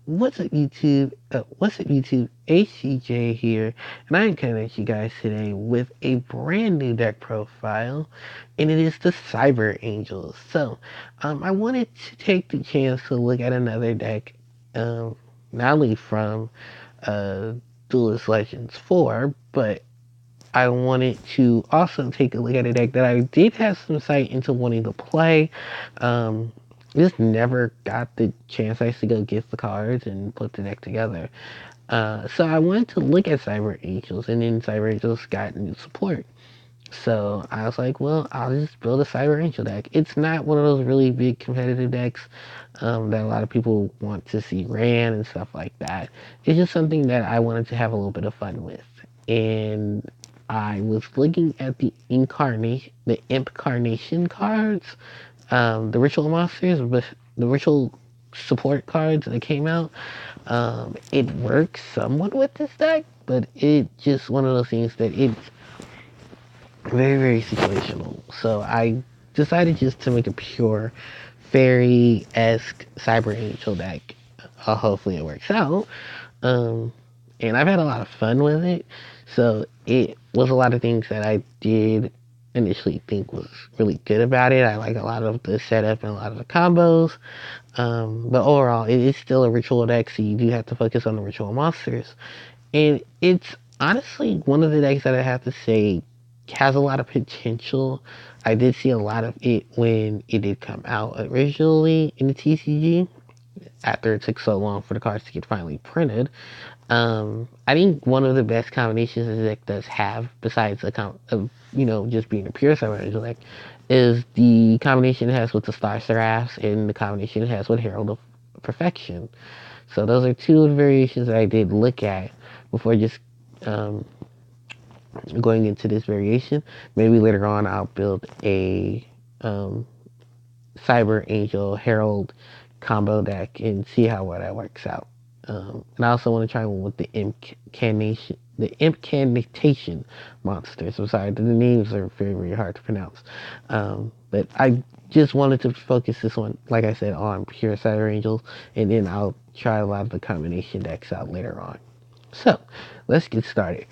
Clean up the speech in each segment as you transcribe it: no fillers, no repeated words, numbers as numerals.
What's up, YouTube? HCJ here, and I am coming at you guys today with a brand new deck profile, and it is the Cyber Angels. I wanted to take the chance to look at another deck, um, not only from uh, Duelist Legends 4, but I wanted to also take a look at a deck that I did have some sight into wanting to play. Um, just never got the chance. I used to go get the cards and put the deck together. So I wanted to look at Cyber Angels, and then Cyber Angels got new support. So I was like, well, I'll just build a Cyber Angel deck. It's not one of those really big competitive decks that a lot of people want to see ran and stuff like that. It's just something that I wanted to have a little bit of fun with. And I was looking at the Imp Carnation cards, the Ritual Monsters, but the Ritual support cards that came out. It works somewhat with this deck, but it just one of those things that it's very, very situational. So I decided just to make a pure fairy-esque cyber angel deck. Hopefully it works out. Um, and I've had a lot of fun with it. So it was a lot of things that I did initially think was really good about it. I like a lot of the setup and a lot of the combos. But overall, it is still a ritual deck, so you do have to focus on the ritual monsters. And it's honestly one of the decks that I have to say has a lot of potential. I did see a lot of it when it did come out originally in the TCG after it took so long for the cards to get finally printed. I think one of the best combinations the deck does have, besides just being a pure Cyber Angel deck, is the combination it has with the Star Seraphs and the combination it has with Herald of Perfection. So those are two of the variations that I did look at before just um, going into this variation. Maybe later on I'll build a um, Cyber Angel Herald combo deck and see how well that works out. And I also want to try one with the Incantation monsters. I'm sorry, the names are very, very hard to pronounce. But I just wanted to focus this one, like I said, on pure Cyber Angels, and then I'll try a lot of the combination decks out later on. So, let's get started.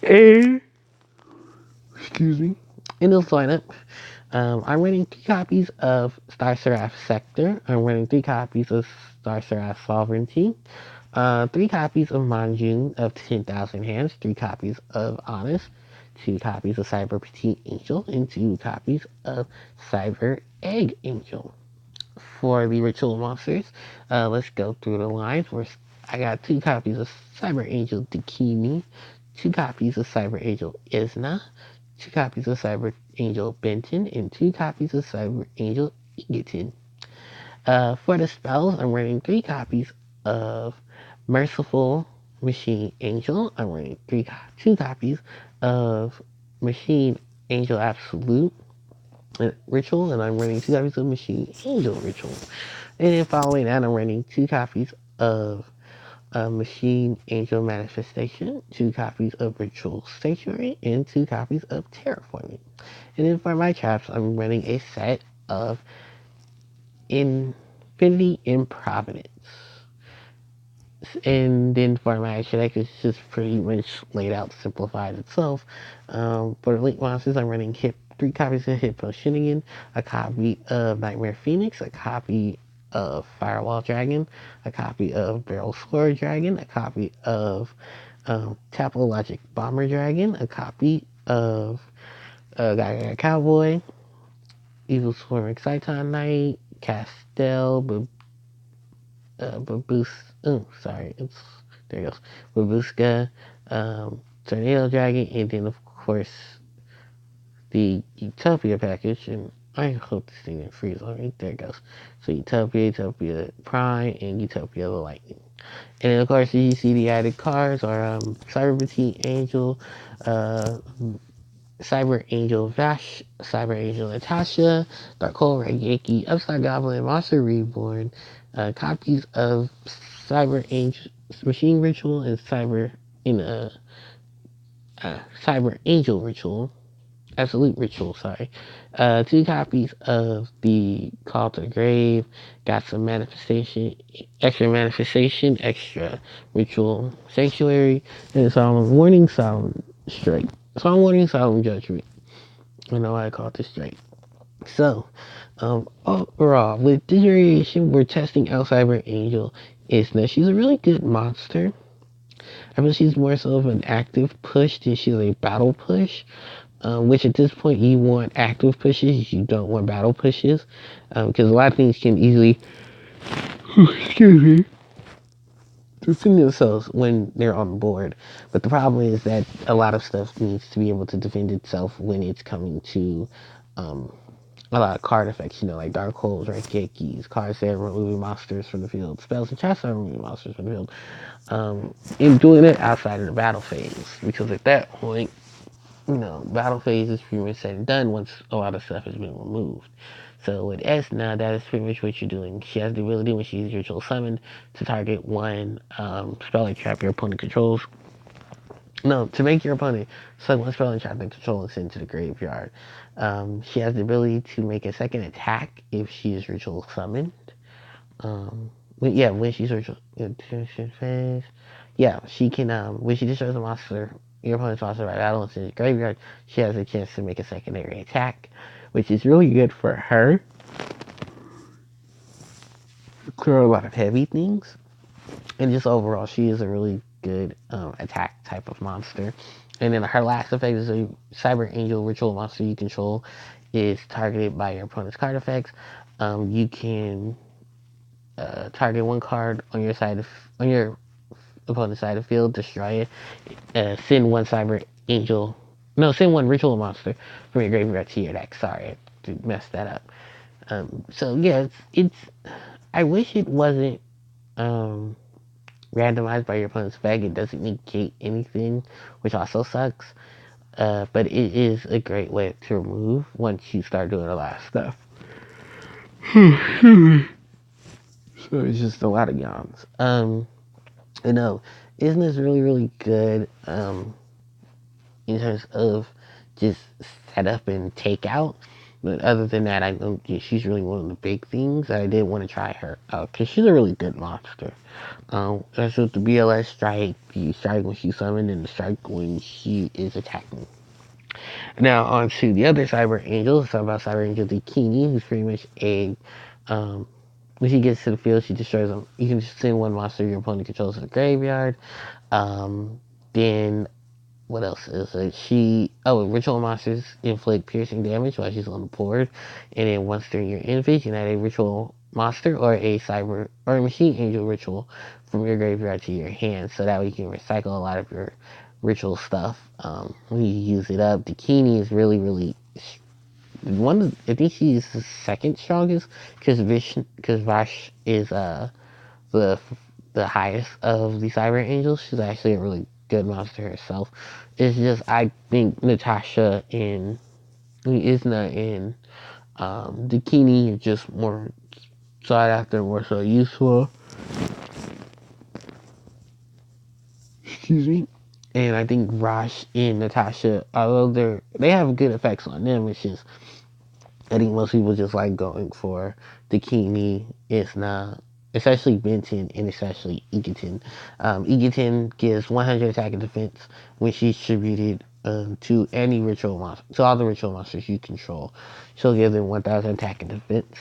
And, excuse me. In this lineup, I'm running 3 copies of Star Seraph Sector. I'm running 3 copies of Star Seraph Sovereignty. 3 copies of Monjun of 10,000 Hands. 3 copies of Honest. 2 copies of Cyber Petite Angel. And 2 copies of Cyber Egg Angel. For the ritual monsters, let's go through the lines. I got 2 copies of Cyber Angel Dakini. 2 copies of Cyber Angel Isna. 2 copies of Cyber Angel Benton, and 2 copies of Cyber Angel Egerton. For the spells, I'm running 3 copies of Merciful Machine Angel. I'm running 2 copies of Machine Angel Absolute Ritual, and I'm running 2 copies of Machine Angel Ritual. And then following that, I'm running 2 copies of Machine Angel Manifestation, 2 copies of Ritual Sanctuary, and 2 copies of Terraforming. And then for my traps, I'm running a set of Infinity Improvidence. And then for my action deck, it's just pretty much laid out, simplified itself. For the Link Monsters, I'm running 3 copies of Hippo Shinnigan, a copy of Nightmare Phoenix, a copy of Firewall Dragon, a copy of Barrel Sword Dragon, a copy of Tapologic Bomber Dragon, a copy of Gaga Cowboy, Evil Swarm Exciton Knight, Castel, Baboos. Oh, sorry, there it goes. Babuska, Tornado Dragon, and then of course the Utopia package. And I hope this thing didn't freeze on me. There it goes. So Utopia Prime, and Utopia the Lightning. And then of course you see the added cards are Cyber Petite Angel, Cyber Angel Vash, Cyber Angel Natasha, Dark Hole Raigeki, Upside Goblin, Monster Reborn, copies of Cyber Angel Machine Ritual and Cyber Angel Ritual, Absolute Ritual, sorry. Two copies of the Call to the Grave, got some manifestation, extra Ritual Sanctuary, and Solemn Warning, Solemn Strike. Solemn Warning, Solemn Judgment. I know I call it this strike. So, overall, with this variation, we're testing out Cyber Angel. Is that she's a really good monster. I feel she's more so of an active push than she's a battle push. Which at this point you want active pushes, you don't want battle pushes, because a lot of things can easily, excuse me, defend themselves when they're on the board. But the problem is that a lot of stuff needs to be able to defend itself when it's coming to a lot of card effects, like Dark Holes, Raigekis, cards that are removing monsters from the field, spells and traps that are removing monsters from the field, and doing it outside of the battle phase, because at that point, battle phase is pretty much said and done once a lot of stuff has been removed. So with S now, that is pretty much what you're doing. She has the ability when she uses Ritual Summon to target one spell or trap your opponent controls. No, to make your opponent select one spell and trap they control and send to the graveyard. She has the ability to make a second attack if she is Ritual Summoned. When she's Ritual phase. Yeah, she can, when she destroys a monster, your opponent's monster by battle and sends to the graveyard, she has a chance to make a secondary attack, which is really good for her. Clear a lot of heavy things. And just overall, she is a really good attack type of monster. And then her last effect is a Cyber Angel ritual monster you control is targeted by your opponent's card effects. You can target one card on your opponent's side of the field, destroy it. Send one Cyber Angel, no, send one ritual monster from your graveyard to your deck. Sorry, I messed that up. So yeah, it's I wish it wasn't randomized by your opponent's bag. It doesn't negate anything, which also sucks. But it is a great way to remove once you start doing a lot of stuff. So it's just a lot of yawns. Isn't this really, really good in terms of just setup and takeout? But other than that, I know she's really one of the big things that I did want to try her out because she's a really good monster. That's with the BLS strike, the strike when she's summoned, and the strike when she is attacking. Now on to the other Cyber Angel. Let's talk about Cyber Angel Bikini, who's pretty much a when she gets to the field, she destroys them. You can just send one monster your opponent controls to the graveyard. Then what else is it? Ritual monsters inflict piercing damage while she's on the board, and then once during your end phase, you can add a ritual monster or a cyber or a machine angel ritual from your graveyard to your hand, so that way you can recycle a lot of your ritual stuff when you use it up. Bikini is really, really I think she's the second strongest because Vash is the the highest of the Cyber Angels. She's actually a really good monster herself. It's just I think Natasha and Isna and Dakini are just more sought after, more so useful. Excuse me. And I think Rosh and Natasha, although they have good effects on them, it's just I think most people just like going for Dakini, Isna, especially Benton, and especially Egerton. Egerton gives 100 attack and defense when she's distributed to any ritual monster, to all the ritual monsters you control. She'll give them 1,000 attack and defense.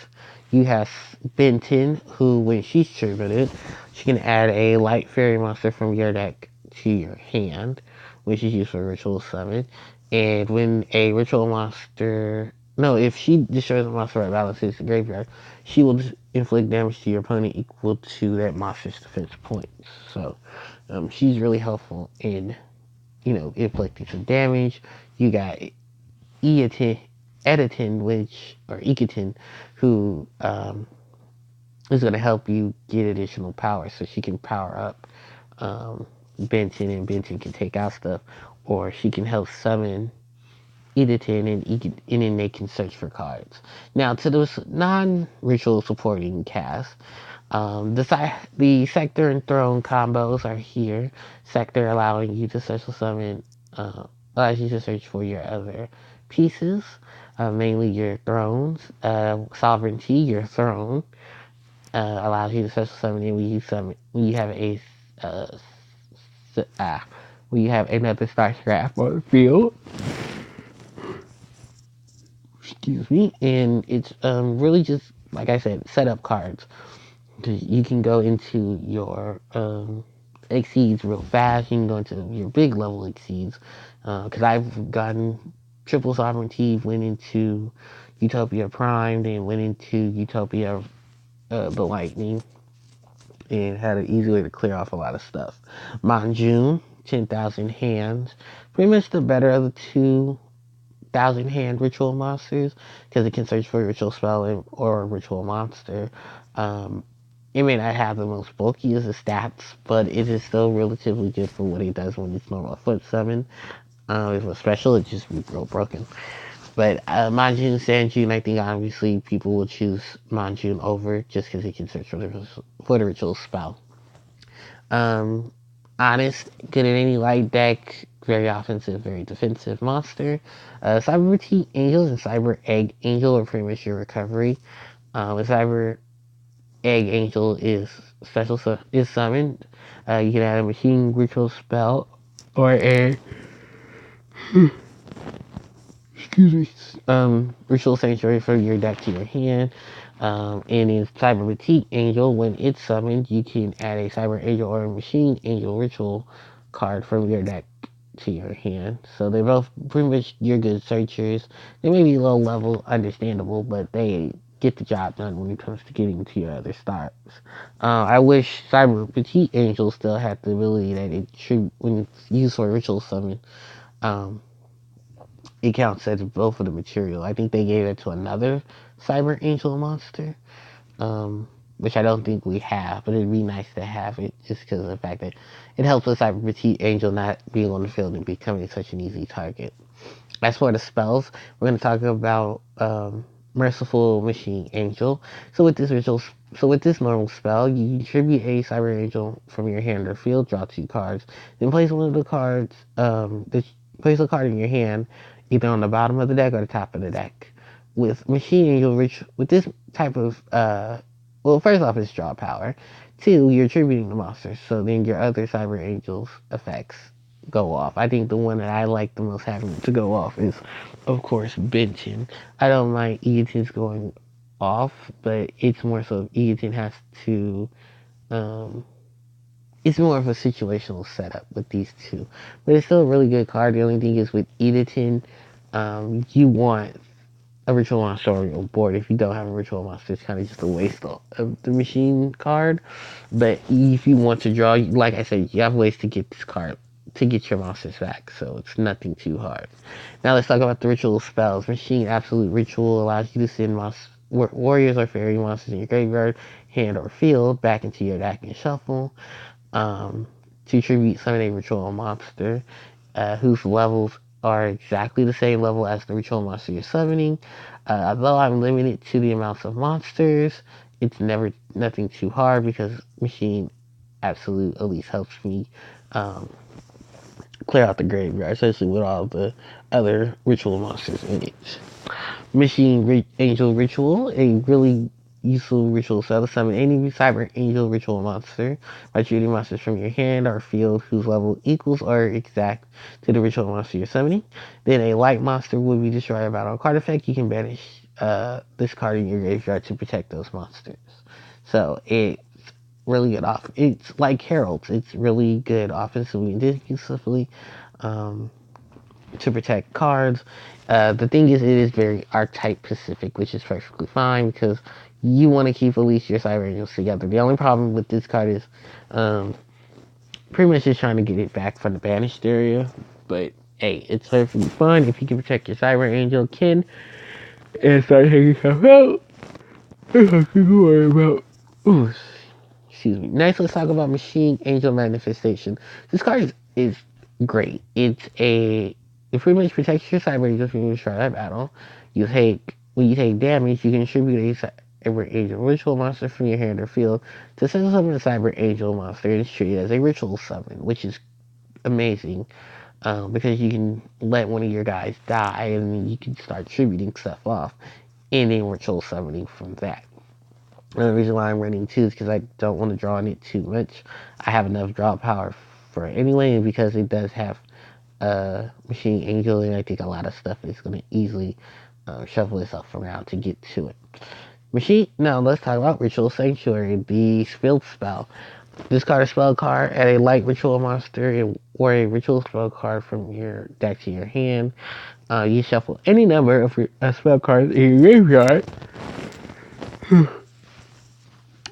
You have Benton, who, when she's distributed, she can add a light fairy monster from your deck to your hand, which is used for ritual summon. And when a ritual monster no, if she destroys a monster by balances the graveyard, she will inflict damage to your opponent equal to that monster's defense points. So, she's really helpful in, inflicting some damage. You got Eaton, Egerton, who is going to help you get additional power, so she can power up Benton, and Benton can take out stuff, or she can help summon Egerton, and then they can search for cards. Now, to those non-ritual supporting cast, the Sector and Throne combos are here. Sector allowing you to special summon, allows you to search for your other pieces, mainly your thrones. Sovereignty, your throne, allows you to special summon it when you have a uh, when you have another star scrap on the field. Excuse me, and it's really just like I said, setup cards. You can go into your exceeds real fast. You can go into your big level exceeds. Because I've gotten triple sovereignty, went into Utopia Prime, then went into Utopia the Lightning, and had an easy way to clear off a lot of stuff. Monjun, 10,000 hands. Pretty much the better of the 2,000 hand ritual monsters because it can search for a ritual spell or a ritual monster. Um, it may not have the most bulkiest of stats, but it is still relatively good for what it does when it's normal foot summon. If it's special, it just be real broken. But Manjun, Sanjun, I think obviously people will choose Manjun over just because it can search for the ritual spell. Um, Honest, good in any light deck, very offensive, very defensive monster. Cyber Tea Angels and Cyber Egg Angel are pretty much your recovery. A Cyber Egg Angel is is summoned. You can add a machine ritual spell or a excuse me, ritual sanctuary from your deck to your hand. And in Cyber Boutique Angel, when it's summoned, you can add a Cyber Angel or a Machine Angel ritual card from your deck to your hand. So they're both pretty much your good searchers. They may be low level, understandable, but they get the job done when it comes to getting to your other stars. I wish Cyber Petite Angel still had the ability that it should, when it's used for a ritual summon, um, it counts as both of the material. I think they gave it to another Cyber Angel monster, which I don't think we have, but it'd be nice to have it just because of the fact that it helps with Cyber Petite Angel not being on the field and becoming such an easy target. As for the spells, we're going to talk about Merciful Machine Angel. So with this normal spell, you contribute a Cyber Angel from your hand or field, draw 2 cards, then place one of the cards. Place a card in your hand, either on the bottom of the deck or the top of the deck. With Machine Angel, with this type of well, first off, it's draw power. 2, you're attributing the monster, so then your other Cyber Angels effects go off. I think the one that I like the most having to go off is, of course, Benton. I don't mind Eaton's going off, but it's more so Eaton has to. Um, it's more of a situational setup with these two, but it's still a really good card. The only thing is with Eaton, you want a ritual monster on your board. If you don't have a ritual monster, it's kind of just a waste of the machine card. But if you want to draw, like I said, you have ways to get this card to get your monsters back, so it's nothing too hard. Now let's talk about the ritual spells. Machine Absolute Ritual allows you to send warriors or fairy monsters in your graveyard, hand, or field back into your deck and shuffle. To tribute summon a ritual monster whose levels are exactly the same level as the ritual monster you're summoning. Although I'm limited to the amounts of monsters, it's never nothing too hard because Machine Absolute at least helps me um, clear out the graveyard, especially with all the other ritual monsters in it. Angel Ritual, a really useful ritual spell to summon any Cyber Angel Ritual monster by shooting monsters from your hand or field whose level equals or exact to the ritual monster you're summoning. Then a light monster will be destroyed by a card effect. You can banish this card in your graveyard to protect those monsters. So it's really good off. It's like Heralds. It's really good offensively and defensively. Um, to protect cards. The thing is, it is very archetype specific, which is perfectly fine because you want to keep at least your Cyber Angels together. The only problem with this card is pretty much just trying to get it back from the banished area. But hey, it's perfectly fine if you can protect your Cyber Angel kin and start taking stuff out. There's nothing to worry about. Ooh, excuse me. Next, let's talk about Machine Angel Manifestation. This card is great. It pretty much protects your Cyber Angel from your start that battle. When you take damage, you can contribute a Cyber Angel ritual monster from your hand or field to summon a Cyber Angel monster and treat it as a ritual summon, which is amazing. because you can let one of your guys die and then you can start tributing stuff off and then ritual summoning from that. The reason why I'm running two is because I don't want to draw on it too much. I have enough draw power for it anyway, and because it does have Machine Angel, and I think a lot of stuff is going to easily shuffle itself around to get to it. Now let's talk about Ritual Sanctuary, the field spell. Discard a spell card, add a light ritual monster or a ritual spell card from your deck to your hand. You shuffle any number of spell cards in your graveyard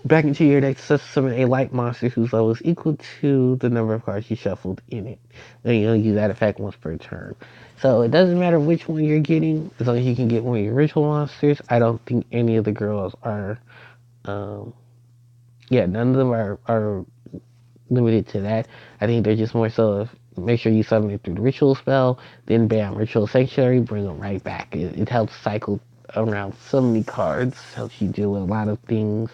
back into your deck to summon a light monster whose level is equal to the number of cards you shuffled in it. And you'll use that effect once per turn. So it doesn't matter which one you're getting, as long as you can get one of your ritual monsters. I don't think any of the girls are, none of them are limited to that. I think they're just more so of make sure you summon it through the ritual spell, then bam, ritual sanctuary, bring them right back. It helps cycle around so many cards, helps you deal with a lot of things.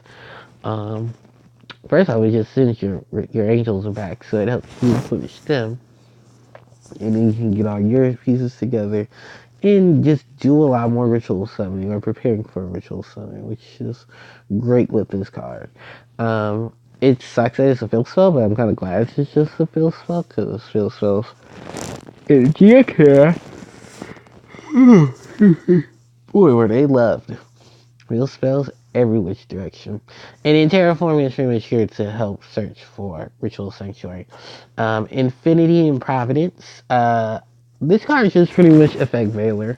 First off, it just sends your angels back, so it helps you punish them, and then you can get all your pieces together and just do a lot more ritual summoning or preparing for ritual summoning, which is great with this card. It sucks that it's a field spell, but I'm kind of glad it's just a field spell because field spells in GX, boy, were they loved. Field spells every which direction. And in Terraforming is pretty much here to help search for Ritual Sanctuary. Infinity and Providence. This card is just pretty much effect Veiler.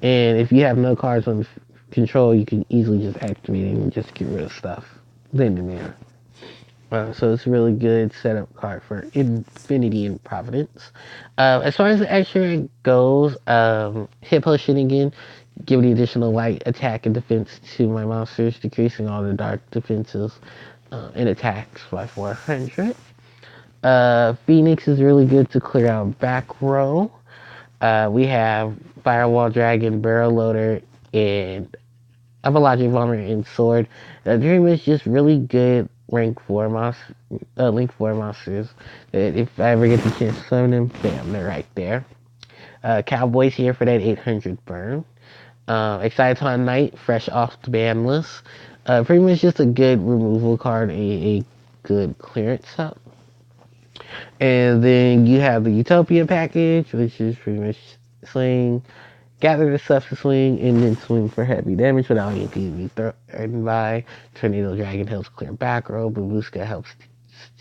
And if you have no cards on control, you can easily just activate it and just get rid of stuff then and there. So it's a really good setup card for Infinity and Providence. As far as the extra goes, hit potion again, give the additional light attack and defense to my monsters, decreasing all the dark defenses and attacks by 400. Phoenix is really good to clear out back row. We have Firewall Dragon, Barrel Loader, and Apologic Bomber and Sword. Dream is just really good rank 4 link 4 monsters. That if I ever get the chance to summon them, bam, they're right there. Cowboy's here for that 800 burn. Exciton Knight, fresh off the ban list. Pretty much just a good removal card, a good clearance up. And then you have the Utopia package, which is pretty much Sling, gather the stuff to swing, and then swing for heavy damage without anything to be threatened by. Tornado Dragon helps clear back row. Babushka helps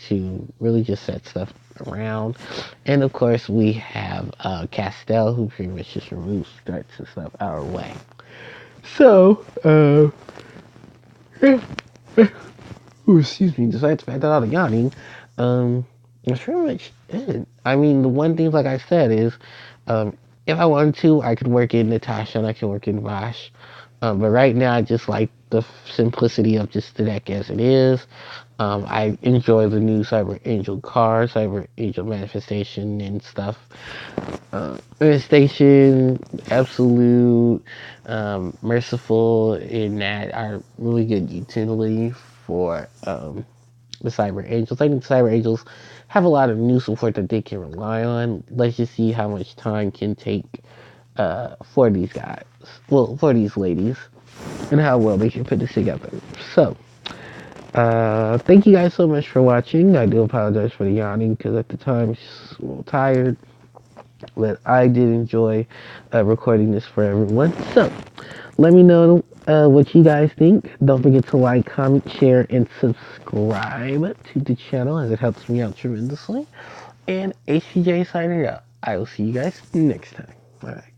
to really just set stuff around. And of course, we have Castell, who pretty much just removes threats and stuff our way. So, excuse me, despite the fact that I'm yawning, that's pretty much it. I mean, the one thing, like I said, is if I wanted to, I could work in Natasha and I can work in Vash. But right now, I just like the simplicity of just the deck as it is. I enjoy the new Cyber Angel card, Cyber Angel Manifestation and stuff. Manifestation, Absolute, Merciful, and that are really good utility for the Cyber Angels. I think the Cyber Angels have a lot of new support that they can rely on. Let's just see how much time can take for these guys. Well, for these ladies. And how well they can put this together. So, thank you guys so much for watching. I do apologize for the yawning because at the time I was just a little tired. But I did enjoy recording this for everyone. So, let me know what you guys think. Don't forget to like, comment, share, and subscribe to the channel as it helps me out tremendously. And HPJ signing out. I will see you guys next time. Bye.